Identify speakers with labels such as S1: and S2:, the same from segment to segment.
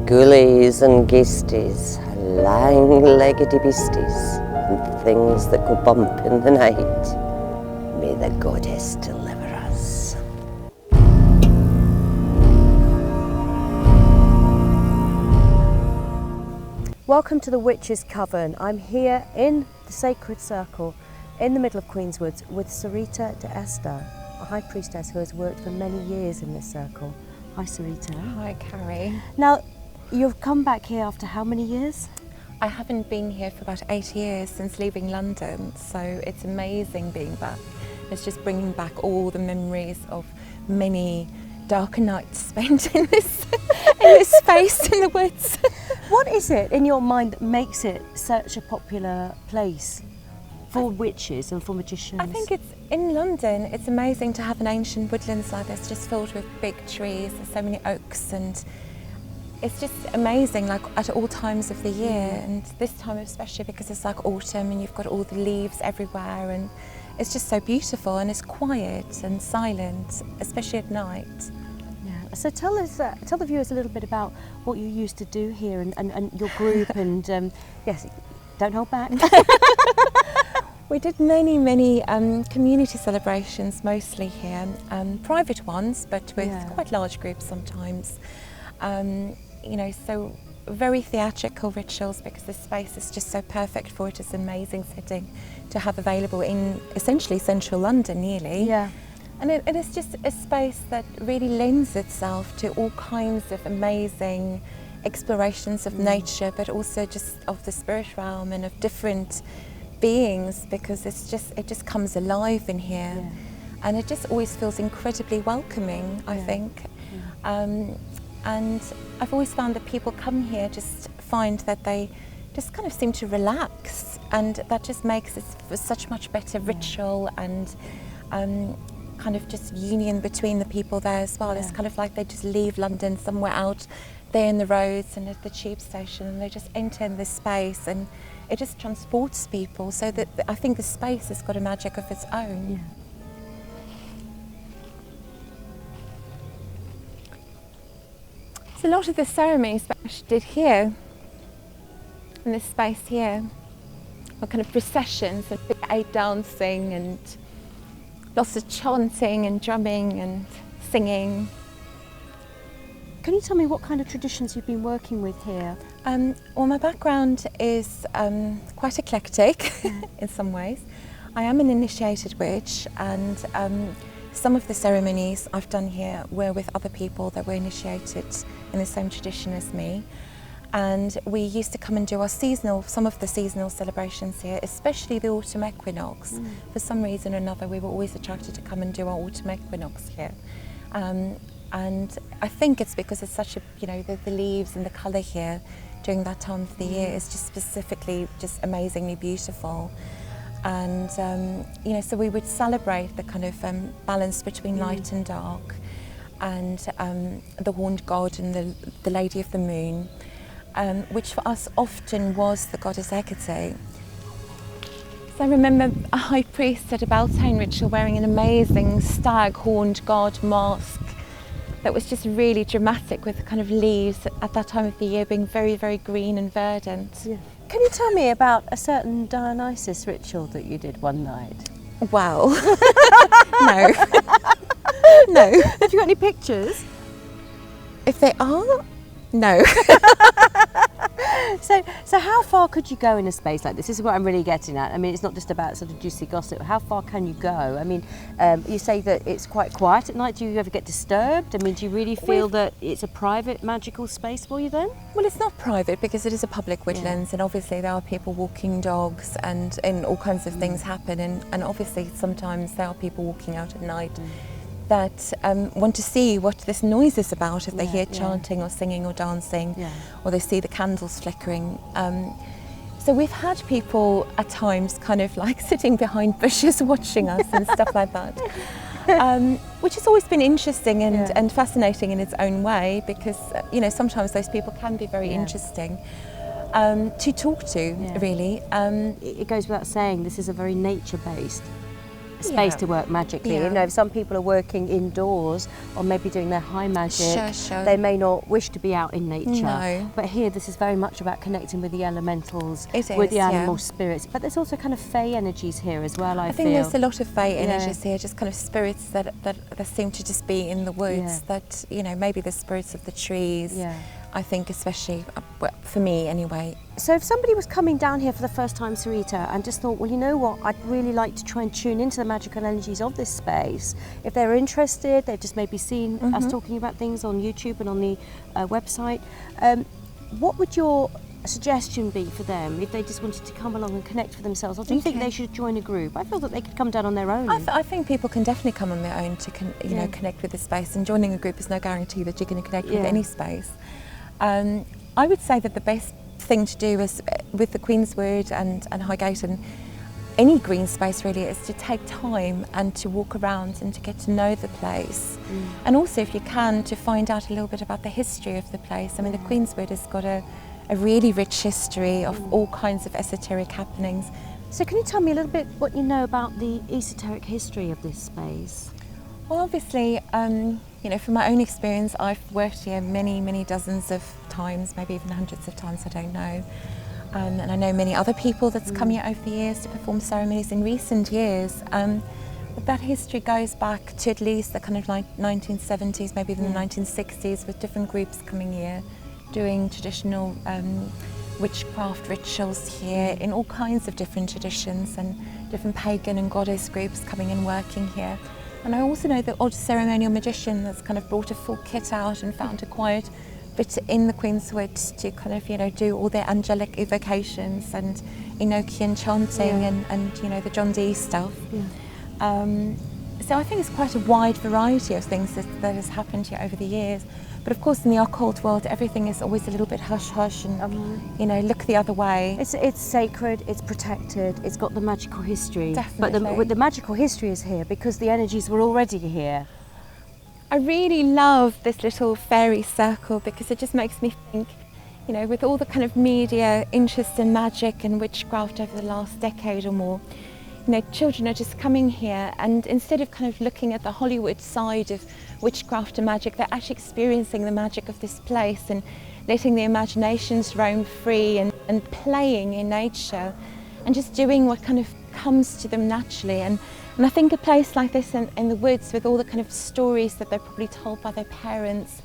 S1: ghoulies and ghosties, lang-leggedy beasties, and things that go bump in the night. May the goddess deliver us.
S2: Welcome to the Witches Coven. I'm here in the Sacred Circle in the middle of Queenswoods with Sarita de Esther, a high priestess who has worked for many years in this circle. Hi Sarita.
S3: Hi Carrie.
S2: Now, you've come back here after how many years?
S3: I haven't been here for about 8 years since leaving London, so it's amazing being back. It's just bringing back all the memories of many darker nights spent in this space in the woods.
S2: What is it in your mind that makes it such a popular place for witches and for magicians?
S3: I think it's in London. It's amazing to have an ancient woodlands like this, just filled with big trees. There's so many oaks, and it's just amazing. Like at all times of the year, and this time especially because it's like autumn, and you've got all the leaves everywhere, and it's just so beautiful. And it's quiet and silent, especially at night.
S2: Yeah. So tell the viewers a little bit about what you used to do here and your group, and yes, don't hold back.
S3: We did many community celebrations, mostly here, private ones, but with quite large groups sometimes. You know, so very theatrical rituals because the space is just so perfect for it. It's an amazing setting to have available in essentially central London, nearly.
S2: Yeah.
S3: And it is just a space that really lends itself to all kinds of amazing explorations of nature, but also just of the spirit realm and of different beings, because it just comes alive in here, and it just always feels incredibly welcoming, I think. And I've always found that people come here just find that they just kind of seem to relax, and that just makes it such much better ritual and kind of just union between the people there as well. It's kind of like they just leave London somewhere out there in the roads and at the tube station, and they just enter in this space, and it just transports people, so that I think the space has got a magic of its own.
S2: Yeah.
S3: So a lot of the ceremonies that I did here, in this space here, were kind of processions and big eight dancing and lots of chanting and drumming and singing.
S2: Can you tell me what kind of traditions you've been working with here?
S3: Well, my background is quite eclectic in some ways. I am an initiated witch, and some of the ceremonies I've done here were with other people that were initiated in the same tradition as me. And we used to come and do some of the seasonal celebrations here, especially the autumn equinox. For some reason or another, we were always attracted to come and do our autumn equinox here. And I think it's because it's such a, you know, the leaves and the colour here during that time of the year is just specifically just amazingly beautiful. And, you know, so we would celebrate the kind of balance between light and dark, and the horned god and the lady of the moon, which for us often was the goddess Highgate. So I remember a high priest at a Beltane ritual wearing an amazing stag horned god mask that was just really dramatic, with kind of leaves at that time of the year being very, very green and verdant.
S2: Yeah. Can you tell me about a certain Dionysus ritual that you did one night?
S3: Well, no. No.
S2: Have you got any pictures?
S3: If they are, no.
S2: So how far could you go in a space like this? This is what I'm really getting at. I mean, it's not just about sort of juicy gossip. How far can you go? I mean, you say that it's quite quiet at night. Do you ever get disturbed? I mean, do you really feel that it's a private, magical space for you then?
S3: Well, it's not private because it is a public woodlands, and obviously there are people walking dogs, and all kinds of things happen, and obviously sometimes there are people walking out at night that want to see what this noise is about, if they hear chanting or singing or dancing, or they see the candles flickering. So we've had people at times kind of like sitting behind bushes watching us and stuff like that, which has always been interesting and fascinating in its own way, because you know, sometimes those people can be very interesting to talk to, really.
S2: It goes without saying, this is a very nature-based space
S3: Yeah.
S2: to work magically.
S3: Yeah.
S2: You know, if some people are working indoors or maybe doing their high magic,
S3: Sure.
S2: they may not wish to be out in nature.
S3: No.
S2: But here, this is very much about connecting with the elementals,
S3: It
S2: with
S3: is,
S2: the
S3: yeah.
S2: animal spirits. But there's also kind of fae energies here as well, I
S3: I
S2: feel.
S3: think there's a lot of fae
S2: Yeah.
S3: energies here, just kind of spirits that seem to just be in the woods.
S2: Yeah.
S3: That, you know, maybe the spirits of the trees.
S2: Yeah.
S3: I think, especially well, for me anyway.
S2: So if somebody was coming down here for the first time, Sarita, and just thought, well, you know what, I'd really like to try and tune into the magical energies of this space. If they're interested, they've just maybe seen us talking about things on YouTube and on the website. What would your suggestion be for them if they just wanted to come along and connect with themselves? Or do you think they should join a group? I feel that they could come down on their own.
S3: I think people can definitely come on their own to connect with the space, and joining a group is no guarantee that you're going to connect with any space. I would say that the best thing to do is with the Queenswood and Highgate and any green space really is to take time and to walk around and to get to know the place. And also, if you can, to find out a little bit about the history of the place. I mean, the Queenswood has got a really rich history of all kinds of esoteric happenings.
S2: So can you tell me a little bit what you know about the esoteric history of this space?
S3: Well, obviously, you know, from my own experience, I've worked here many dozens of times, maybe even hundreds of times, I don't know. And I know many other people that's come here over the years to perform ceremonies in recent years. But that history goes back to at least the kind of 1970s, maybe even the 1960s, with different groups coming here, doing traditional witchcraft rituals here in all kinds of different traditions, and different pagan and goddess groups coming and working here. And I also know the odd ceremonial magician that's kind of brought a full kit out and found a quiet bit in the Queenswood to kind of, you know, do all their angelic evocations and Enochian chanting and you know, the John Dee stuff. So I think it's quite a wide variety of things that has happened here over the years. But of course, in the occult world, everything is always a little bit hush-hush and, you know, look the other way.
S2: It's sacred, it's protected, it's got the magical history.
S3: Definitely.
S2: But the magical history is here because the energies were already here.
S3: I really love this little fairy circle because it just makes me think, you know, with all the kind of media interest in magic and witchcraft over the last decade or more, you know, children are just coming here, and instead of kind of looking at the Hollywood side of witchcraft and magic, they're actually experiencing the magic of this place and letting their imaginations roam free and playing in nature and just doing what kind of comes to them naturally. And I think a place like this in the woods, with all the kind of stories that they're probably told by their parents,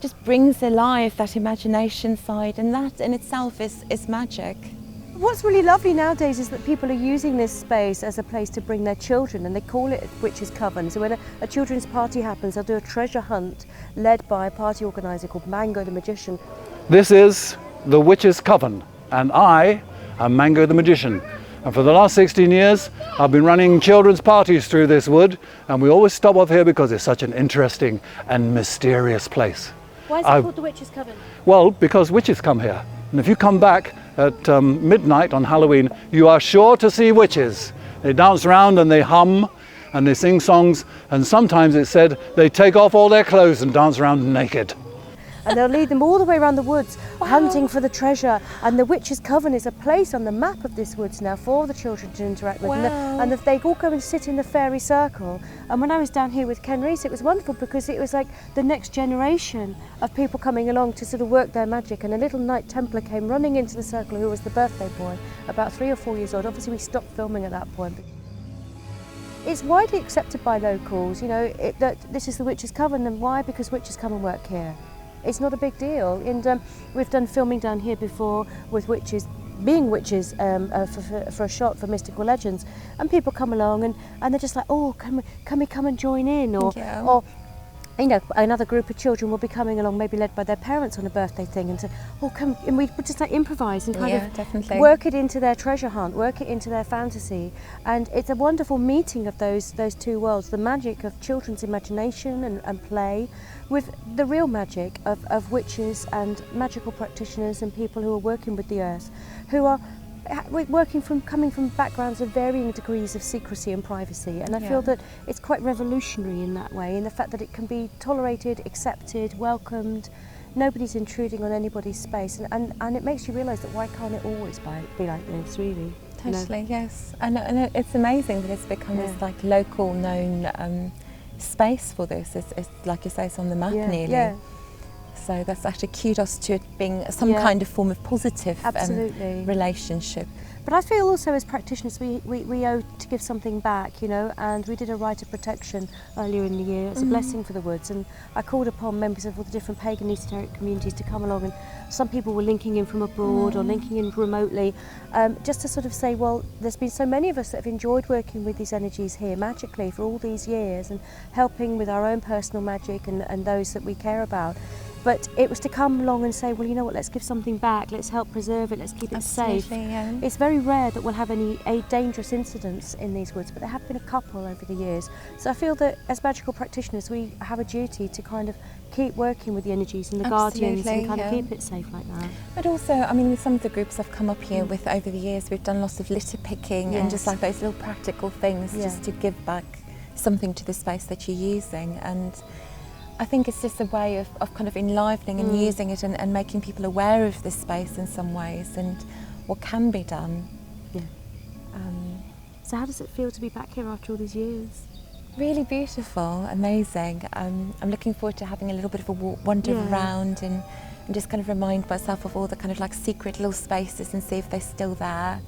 S3: just brings alive that imagination side, and that in itself is magic.
S2: What's really lovely nowadays is that people are using this space as a place to bring their children, and they call it Witches Coven. So when a children's party happens, they'll do a treasure hunt led by a party organiser called Mango the Magician.
S4: This is the Witches Coven, and I am Mango the Magician. And for the last 16 years, I've been running children's parties through this wood, and we always stop off here because it's such an interesting and mysterious place.
S2: Why is it called the Witches Coven?
S4: Well, because witches come here. And if you come back at midnight on Halloween, you are sure to see witches. They dance around and they hum and they sing songs, and sometimes it's said they take off all their clothes and dance around naked.
S2: And they'll lead them all the way around the woods, hunting for the treasure. And the Witches Coven is a place on the map of this woods now for the children to interact with. And they all go and sit in the fairy circle. And when I was down here with Ken Reese, it was wonderful because it was like the next generation of people coming along to sort of work their magic. And a little Knight Templar came running into the circle, who was the birthday boy, about 3 or 4 years old. Obviously, we stopped filming at that point. It's widely accepted by locals, you know, that this is the Witches Coven. And why? Because witches come and work here. It's not a big deal, and we've done filming down here before with witches being witches for a shot for Mystical Legends, and people come along and they're just like, oh, can we come and join in, or you know, another group of children will be coming along, maybe led by their parents on a birthday thing, and say, oh, come, and we just like improvise and kind of
S3: definitely
S2: work it into their treasure hunt, work it into their fantasy, and it's a wonderful meeting of those two worlds, the magic of children's imagination and play, with the real magic of witches and magical practitioners and people who are working with the earth, who are coming from backgrounds of varying degrees of secrecy and privacy. And I feel that it's quite revolutionary in that way, in the fact that it can be tolerated, accepted, welcomed. Nobody's intruding on anybody's space, and it makes you realise that why can't it always be like this, really?
S3: Totally, yes. And it's amazing that it's become this like local known space for this. It's like you say, it's on the map nearly. Yeah. So that's actually kudos to it being some kind of form of positive relationship.
S2: But I feel also as practitioners we owe to give something back, you know, and we did a rite of protection earlier in the year as a blessing for the woods, and I called upon members of all the different pagan esoteric communities to come along, and some people were linking in from abroad or linking in remotely, just to sort of say, well, there's been so many of us that have enjoyed working with these energies here magically for all these years and helping with our own personal magic and those that we care about. But it was to come along and say, well, you know what, let's give something back, let's help preserve it, let's keep it safe.
S3: Yeah.
S2: It's very rare that we'll have any dangerous incidents in these woods, but there have been a couple over the years. So I feel that as magical practitioners, we have a duty to kind of keep working with the energies and the guardians and kind of keep it safe like that.
S3: But also, I mean, with some of the groups I've come up here with over the years, we've done lots of litter picking and just like those little practical things just to give back something to the space that you're using. And I think it's just a way of kind of enlivening and using it and making people aware of this space in some ways and what can be done.
S2: Yeah. So how does it feel to be back here after all these years?
S3: Really beautiful, amazing. I'm looking forward to having a little bit of a wander around and just kind of remind myself of all the kind of like secret little spaces and see if they're still there.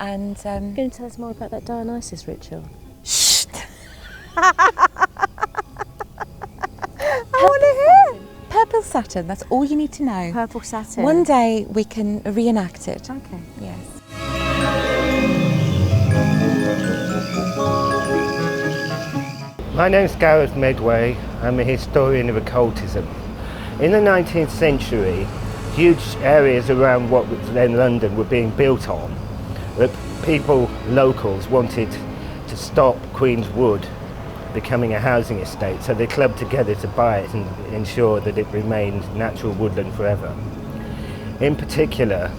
S3: And
S2: You're going to tell us more about that Dionysus ritual?
S3: Shh! I want to hear. Purple Saturn, that's all you need to know.
S2: Purple Saturn.
S3: One day we can reenact it.
S2: Okay.
S3: Yes.
S5: My name's Gareth Medway. I'm a historian of occultism. In the 19th century, huge areas around what was then London were being built on. That people, locals, wanted to stop Queen's Wood becoming a housing estate, so they clubbed together to buy it and ensure that it remained natural woodland forever. In particular,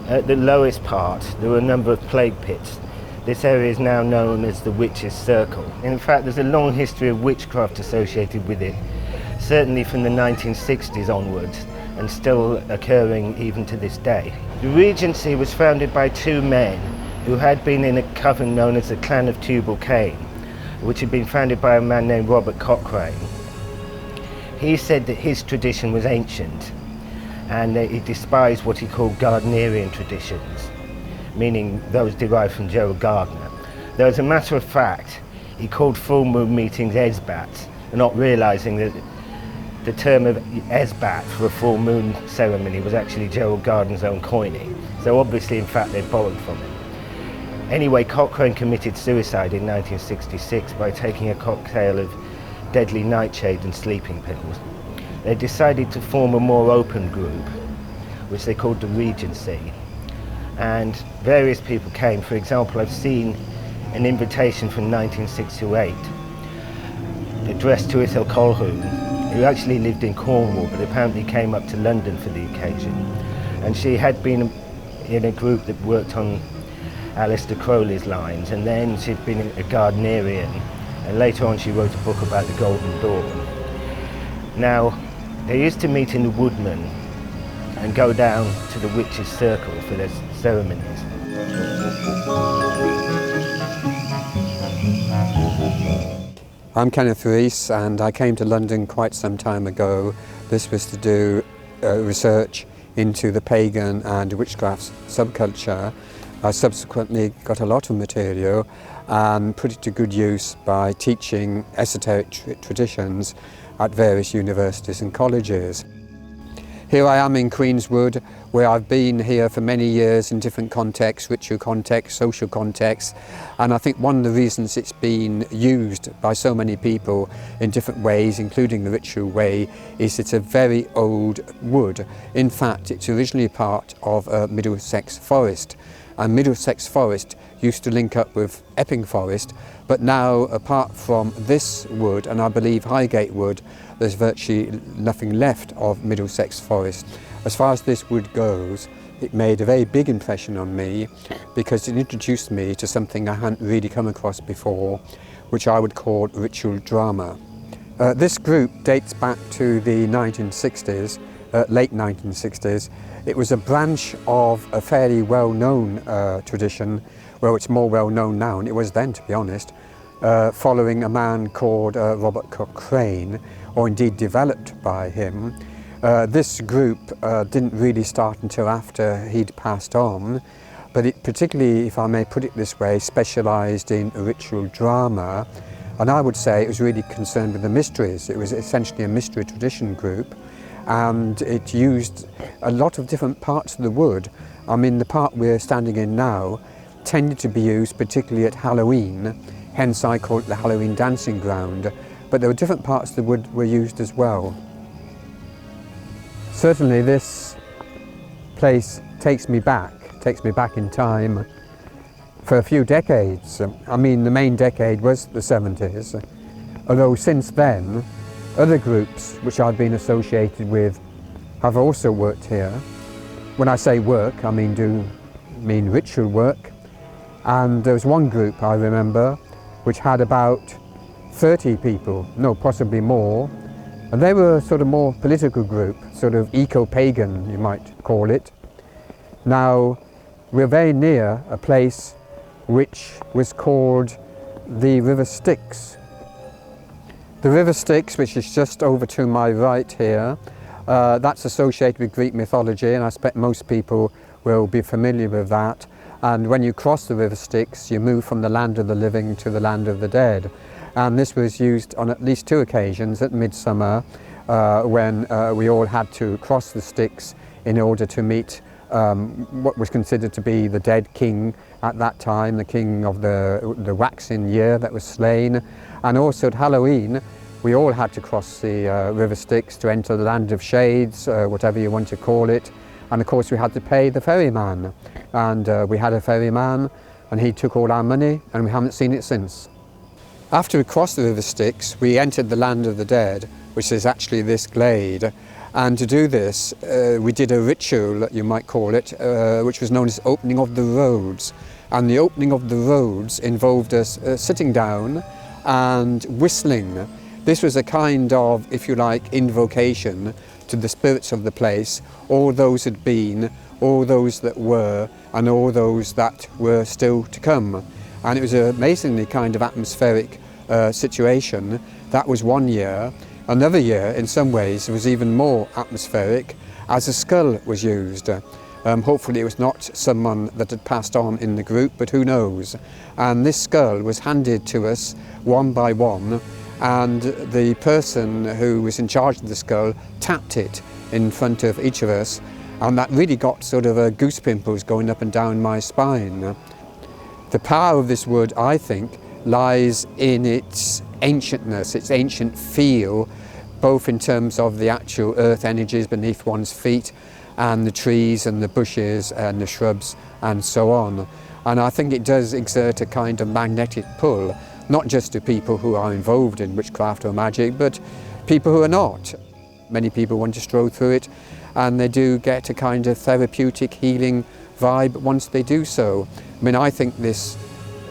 S5: at the lowest part, there were a number of plague pits. This area is now known as the Witches' Circle. In fact, there's a long history of witchcraft associated with it, certainly from the 1960s onwards, and still occurring even to this day. The Regency was founded by two men who had been in a coven known as the Clan of Tubal Cain, which had been founded by a man named Robert Cochrane. He said that his tradition was ancient and that he despised what he called Gardnerian traditions, meaning those derived from Gerald Gardner. Though as a matter of fact, he called full moon meetings Esbats, not realising that the term of Esbat for a full moon ceremony was actually Gerald Gardner's own coining. So obviously, in fact, they borrowed from it. Anyway, Cochrane committed suicide in 1966 by taking a cocktail of deadly nightshade and sleeping pills. They decided to form a more open group, which they called the Regency. And various people came. For example, I've seen an invitation from 1968 addressed to Ithel Colquhoun, who actually lived in Cornwall but apparently came up to London for the occasion. And she had been in a group that worked on Aleister Crowley's lines, and then she'd been a Gardnerian, and later on she wrote a book about the Golden Dawn. Now, they used to meet in the Woodman and go down to the Witches' Circle for their ceremonies.
S6: I'm Kenneth Rees, and I came to London quite some time ago. This was to do research into the pagan and witchcraft subculture. I subsequently got a lot of material and put it to good use by teaching esoteric traditions at various universities and colleges. Here I am in Queenswood, where I've been here for many years in different contexts, ritual contexts, social contexts, and I think one of the reasons it's been used by so many people in different ways, including the ritual way, is it's a very old wood. In fact, it's originally part of a Middlesex forest. And Middlesex Forest used to link up with Epping Forest, but now, apart from this wood, and I believe Highgate wood, there's virtually nothing left of Middlesex Forest. As far as this wood goes, it made a very big impression on me because it introduced me to something I hadn't really come across before, which I would call ritual drama. This group dates back to the 1960s. late 1960s. It was a branch of a fairly well-known tradition. Well, it's more well-known now than it was then, to be honest, following a man called Robert Cochrane, or indeed developed by him. This group didn't really start until after he'd passed on, but it particularly, if I may put it this way, specialised in ritual drama, and I would say it was really concerned with the mysteries. It was essentially a mystery tradition group, and it used a lot of different parts of the wood. I mean, the part we're standing in now tended to be used particularly at Halloween, hence I call it the Halloween dancing ground, but there were different parts of the wood were used as well. Certainly this place takes me back in time for a few decades. I mean, the main decade was the 70s, although since then other groups which I've been associated with have also worked here. When I say work, I mean ritual work, and there was one group I remember which had about 30 people, no, possibly more, and they were sort of more political group, sort of eco-pagan you might call it. Now, we're very near a place which was called the River Styx. The River Styx, which is just over to my right here, that's associated with Greek mythology, and I expect most people will be familiar with that. And when you cross the River Styx, you move from the land of the living to the land of the dead. And this was used on at least 2 occasions at midsummer, when we all had to cross the Styx in order to meet what was considered to be the dead king at that time, the king of the waxing year that was slain. And also at Halloween, we all had to cross the River Styx to enter the land of shades, whatever you want to call it. And of course we had to pay the ferryman. And we had a ferryman, and he took all our money, and we haven't seen it since. After we crossed the River Styx, we entered the land of the dead, which is actually this glade. And to do this, we did a ritual, you might call it, which was known as opening of the roads. And the opening of the roads involved us sitting down and whistling. This was a kind of, if you like, invocation to the spirits of the place, all those had been, all those that were, and all those that were still to come. And it was an amazingly kind of atmospheric situation. That was one year. Another year, in some ways, was even more atmospheric, as a skull was used. Hopefully it was not someone that had passed on in the group, but who knows. And this skull was handed to us one by one, and the person who was in charge of the skull tapped it in front of each of us, and that really got sort of goose pimples going up and down my spine. The power of this wood, I think, lies in its ancientness, its ancient feel, both in terms of the actual earth energies beneath one's feet and the trees and the bushes and the shrubs and so on. And I think it does exert a kind of magnetic pull, not just to people who are involved in witchcraft or magic, but people who are not. Many people want to stroll through it, and they do get a kind of therapeutic healing vibe once they do so. I mean, I think this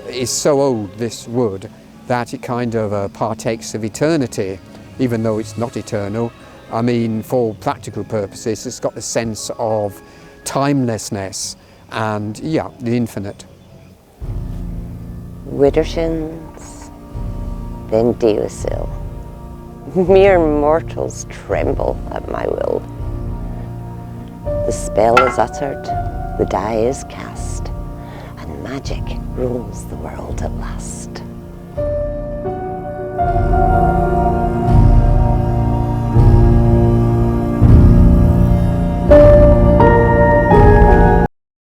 S6: is so old, this wood, that it kind of partakes of eternity, even though it's not eternal. I mean, for practical purposes, it's got the sense of timelessness and, yeah, the infinite.
S1: Widdershins, then Deosil. Mere mortals tremble at my will. The spell is uttered, the die is cast, and magic rules the world at last.